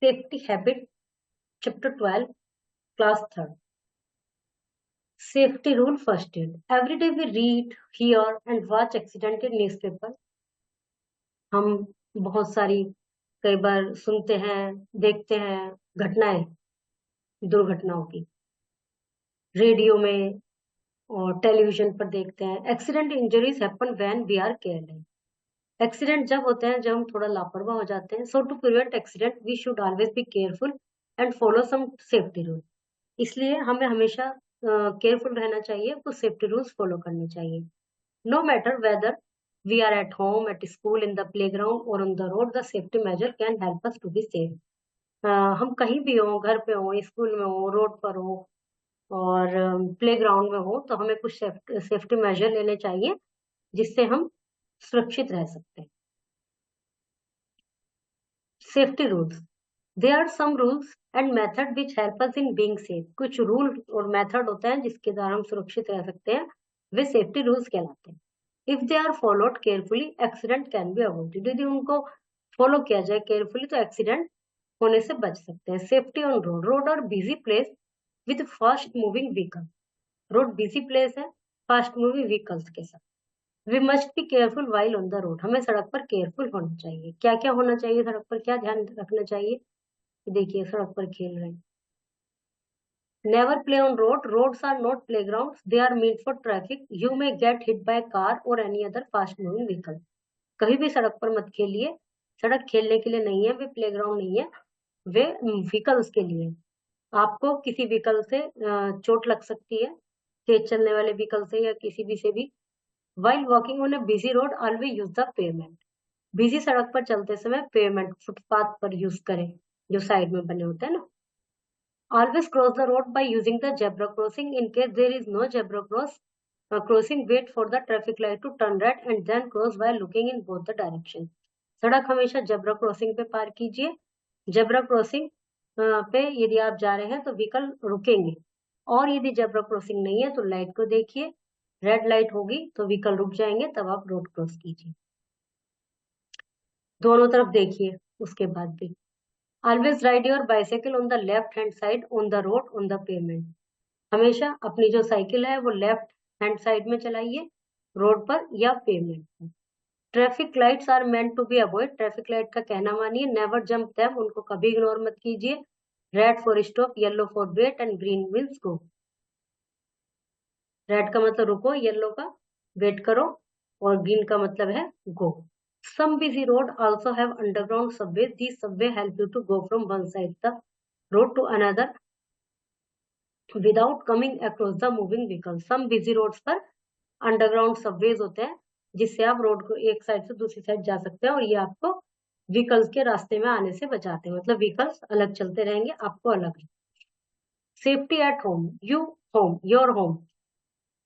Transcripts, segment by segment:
Safety habit, chapter 12, class 3rd. Safety rule, first aid. Every day we read, hear and watch accident in newspaper. हम बहुत सारी कई बार सुनते हैं, देखते हैं घटनाएं, दुर्घटनाओं की रेडियो में और टेलीविजन पर देखते हैं। Accident injuries happen when we are careless. Accident जब होते हैं जब हम थोड़ा लापरवाह हो जाते हैं। So to prevent accident we should always be careful and follow some safety rule. इसलिए हमें हमेशा केयरफुल रहना चाहिए, कुछ सेफ्टी रूल्स फॉलो करने चाहिए। No matter whether we are at home, at school, in the playground और on the road, the safety measure can help us to be safe. हम कहीं भी हो, घर पे हो, स्कूल में हो, रोड पर हो और प्लेग्राउंड में हो, तो हमें कुछ सेफ्टी मेजर लेने चाहिए जिससे हम सुरक्षित रह सकते हैं। Safety rules, there are some rules and method which help us in being safe. कुछ रूल और मेथड होते हैं जिसके द्वारा हम सुरक्षित रह सकते हैं, वे सेफ्टी रूल्स कहलाते हैं। If they are followed carefully accident can be avoided. यदि उनको फॉलो किया जाए केयरफुली तो एक्सीडेंट होने से बच सकते हैं। सेफ्टी ऑन रोड, रोड और busy place with fast moving vehicle. Road busy place है फास्ट मूविंग व्हीकल्स के साथ। We must be careful while on the road. हमें सड़क पर केयरफुल होना चाहिए। क्या क्या होना चाहिए सड़क पर, क्या ध्यान रखना चाहिए? देखिए सड़क पर खेल रहे हैं। Never play on road, roads are not playgrounds, they are made for traffic, you may get hit by car और any other fast moving vehicle. कहीं भी सड़क पर मत खेलिए, सड़क खेलने के लिए नहीं है, वे प्लेग्राउंड नहीं है, वे व्हीकल्स के लिए। आपको किसी व्हीकल से चोट लग सकती है, तेज चलने वाले व्हीकल से या किसी भी से भी। While walking on A busy road always use the pavement. Busy सड़क पर चलते समय पेवमेंट, फुटपाथ पर यूज करें जो साइड में बने होते हैं ना। Always cross the road by using the zebra crossing. In case there is no crossing, wait for the traffic light to turn red and then cross while looking in both the direction. सड़क हमेशा zebra crossing पे पार कीजिए। Zebra crossing पे यदि आप जा रहे हैं तो व्हीकल रुकेंगे, और यदि जेब्रा क्रॉसिंग नहीं है तो लाइट को देखिए, रेड लाइट होगी तो व्हीकल रुक जाएंगे, तब आप रोड क्रॉस कीजिए। दोनों तरफ देखिए उसके बाद भी। Always ride your bicycle on the left hand side on the road on the payment. हमेशा अपनी जो साइकिल है वो लेफ्ट हैंड साइड में चलाइए, रोड पर या पेमेंट पर। Traffic lights are meant to be avoid. Traffic light का कहना मानिए, नेवर जंप देम, उनको कभी इग्नोर मत कीजिए। Red for stop, yellow for wait and green means go. Red का मतलब रुको, येलो का वेट करो और ग्रीन का मतलब है गो। Some busy road also have underground subways. These subway help you to go from one side the road to another without coming across the moving vehicle. Some busy roads पर underground subways होते हैं जिससे आप road को एक side से दूसरी side जा सकते हैं, और ये आपको व्हीकल्स के रास्ते में आने से बचाते हैं। मतलब व्हीकल्स अलग चलते रहेंगे, आपको अलग। Safety at home, your home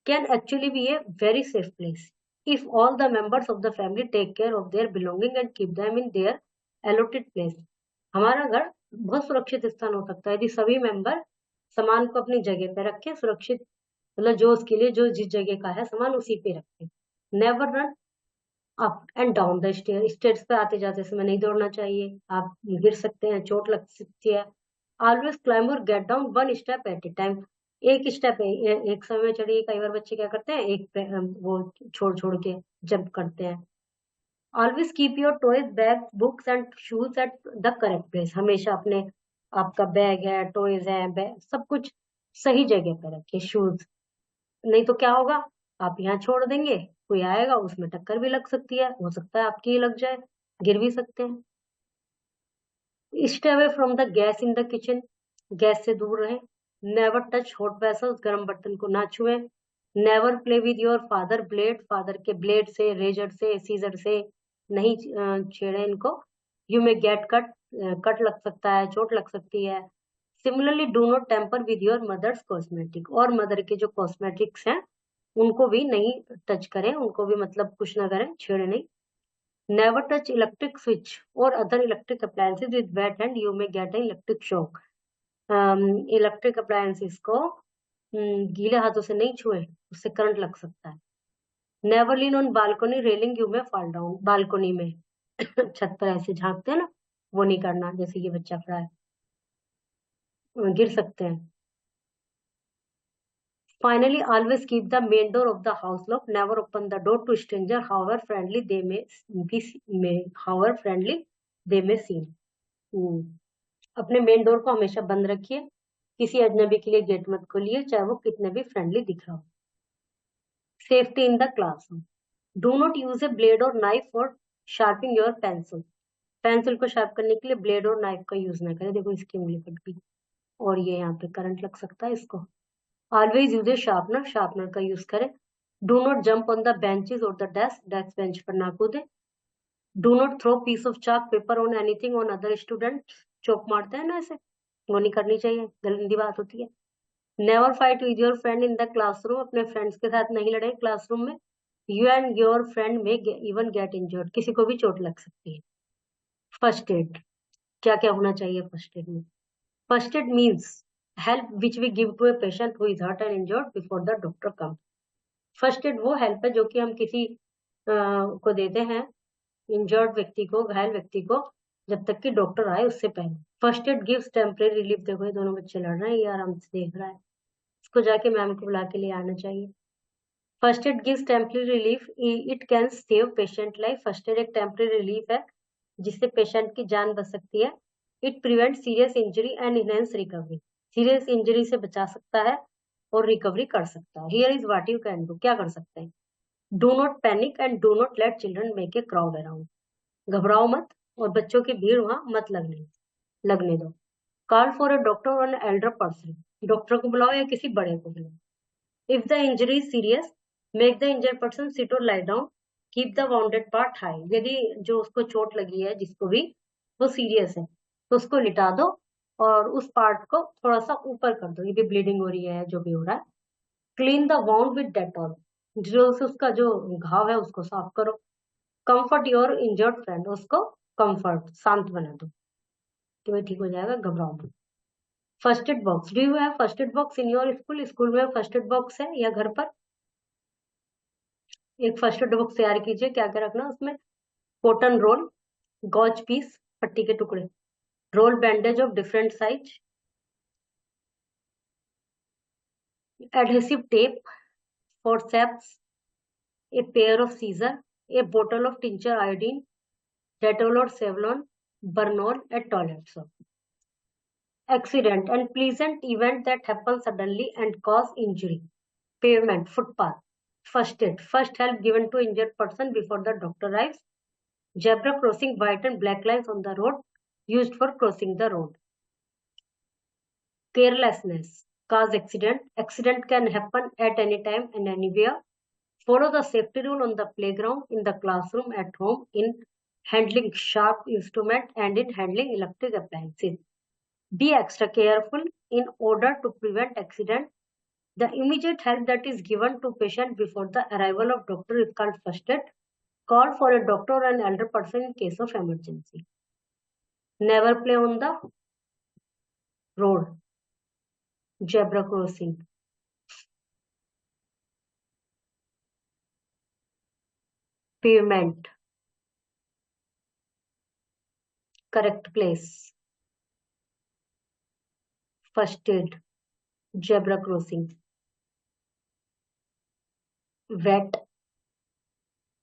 can actually be a very safe place if all the members of the family take care of their belonging and keep them in their allotted place. हमारा घर बहुत सुरक्षित स्थान हो सकता है यदि सभी मेंबर सामान को अपनी जगह पे रखें, सुरक्षित मतलब जो उसके लिए जो जिस जगह का है सामान उसी पे रखें। Never run up and down the stair, stairs पे आते जाते समय नहीं दौड़ना चाहिए, आप गिर सकते हैं, चोट लग सकती है। ऑलवेज क्लाइंब और get down one step at A time, एक स्टेप एक समय में चढ़िए। कई बार बच्चे क्या करते हैं, एक पे वो छोड़ छोड़ के जंप करते हैं। Always keep your toys, bag, books and shoes at the correct place. हमेशा अपने आपका बैग है, टॉयज है, बैग सब कुछ सही जगह पे रखिए। शूज नहीं तो क्या होगा, आप यहाँ छोड़ देंगे, कोई आएगा उसमें टक्कर भी लग सकती है, हो सकता है आपकी ही लग जाए, गिर भी सकते हैं। Stay away from the gas in the kitchen, gas से दूर रहें। नेवर टच हॉट वेसल्स, गर्म बर्तन को ना छुएं। Never play with your father blade, father के ब्लेड से, रेजर से, सीजर से नहीं छेड़े इनको। You may get cut, cut लग सकता है, चोट लग सकती है। Similarly do not tamper with your mother's cosmetic, और मदर के जो कॉस्मेटिक्स हैं उनको भी नहीं टच करें, उनको भी मतलब कुछ ना करें, छेड़े नहीं। नेवर टच इलेक्ट्रिक स्विच और other electric appliances with weight hand, you may get an electric shock. Electric appliances को गीले हाथों से नहीं छुए, उससे करंट लग सकता है। Never lean on balcony railing, you में फॉल डाउन। बालकनी में छत पर ऐसे झांकते हैं ना, वो नहीं करना, जैसे ये बच्चा खड़ा है, गिर सकते हैं। Finally, always keep the main door of the house locked. Never open the door to stranger, however friendly they however friendly they may seem. अपने मेन डोर को हमेशा बंद रखिए, किसी अजनबी के लिए गेट मत खोलिए, चाहे वो कितने भी फ्रेंडली दिख रहा हो। Safety in the classroom, do not use a blade और knife for sharping your pencil. Pencil को शार्प करने के लिए ब्लेड और नाइफ का यूज ना करें। देखो इसकी उंगली कट गई और ये यहाँ पे करंट लग सकता है इसको। Always use a sharpener, sharpener का यूज करें। Do not jump on the benches और द डेस्क, डेस्क बेंच पर ना कूदे। Do not throw piece of chalk paper on anything on other student, chalk मारते हैं ना ऐसे, वो नहीं करनी चाहिए, गंदी बात होती है। Never fight with your friend in the classroom, अपने फ्रेंड्स के साथ नहीं लड़े क्लासरूम में। यू एंड योर फ्रेंड में इवन गेट इंजर्ड, किसी को भी चोट लग सकती है। फर्स्ट एड, क्या क्या होना चाहिए फर्स्ट एड में? First aid means help which we give to a patient who is hurt and injured before the doctor come. First aid वो हेल्प है जो कि हम किसी को देते हैं, इंजर्ड व्यक्ति को, घायल व्यक्ति को, जब तक कि डॉक्टर आए उससे पहले। First aid gives temporary relief, देखो ये दोनों बच्चे लड़ रहे हैं, ये आराम से देख रहा है, इसको जाके मैम को बुला के लिए आना चाहिए। First add gives temporary relief, it can save patient life. First aid एक टेम्परेरी रिलीफ है जिससे पेशेंट की जान बच सकती है। It prevent serious injury and enhance recovery, serious injury से बचा सकता है और रिकवरी कर सकता है। Here is what you can do, क्या कर सकते हैं? Do not panic and do not let children make a crowd around, घबराओ मत और बच्चों की भीड़ वहां मत लगने दो। कॉल फॉर अ डॉक्टर और एन एल्डर पर्सन, डॉक्टर को बुलाओ या किसी बड़े को बुलाओ। If the injury is serious, make the injured person sit और lie down, keep the wounded part high. यदि जो उसको चोट लगी है, जिसको भी, वो सीरियस है, तो उसको लिटा दो और उस पार्ट को थोड़ा सा ऊपर कर दो, यदि ब्लीडिंग हो रही है, जो भी हो रहा है। Clean the wound with Dettol, जो से उसका जो घाव है उसको साफ करो। कंफर्ट योर इंजर्ड फ्रेंड, उसको कंफर्ट, शांत बना दो, तो ये ठीक हो जाएगा, घबराओ मत। First aid box, do you have first aid box in your school? School में फर्स्ट एड बॉक्स है या घर पर? एक फर्स्ट एड बॉक्स तैयार कीजिए, क्या क्या रखना उसमें? कॉटन रोल, गॉज पीस, पट्टी के टुकड़े, roll bandage of different size, adhesive tape, forceps, a pair of scissors, a bottle of tincture iodine, Dettol or Savlon, Bernol, a toilet soap. Accident, unpleasant event that happens suddenly and cause injury. Pavement, footpath. First aid, first help given to injured person before the doctor arrives. Zebra crossing, white and black lines on the road, used for crossing the road. Carelessness, cause accident. Accident can happen at any time and anywhere. Follow the safety rule on the playground, in the classroom, at home, in handling sharp instrument and in handling electric appliances. Be extra careful in order to prevent accident. The immediate help that is given to patient before the arrival of doctor is called first aid. Call for a doctor or an elder person in case of emergency. Never play on the road. Zebra crossing. Pavement. Correct place. First aid. Zebra crossing. Wet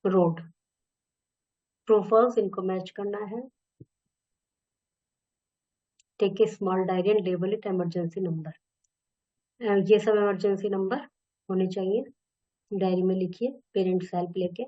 road. True false, इनको match करना है। Take a small diary and label it emergency number, ये सब emergency number होने चाहिए, diary में लिखिए parents help लेके।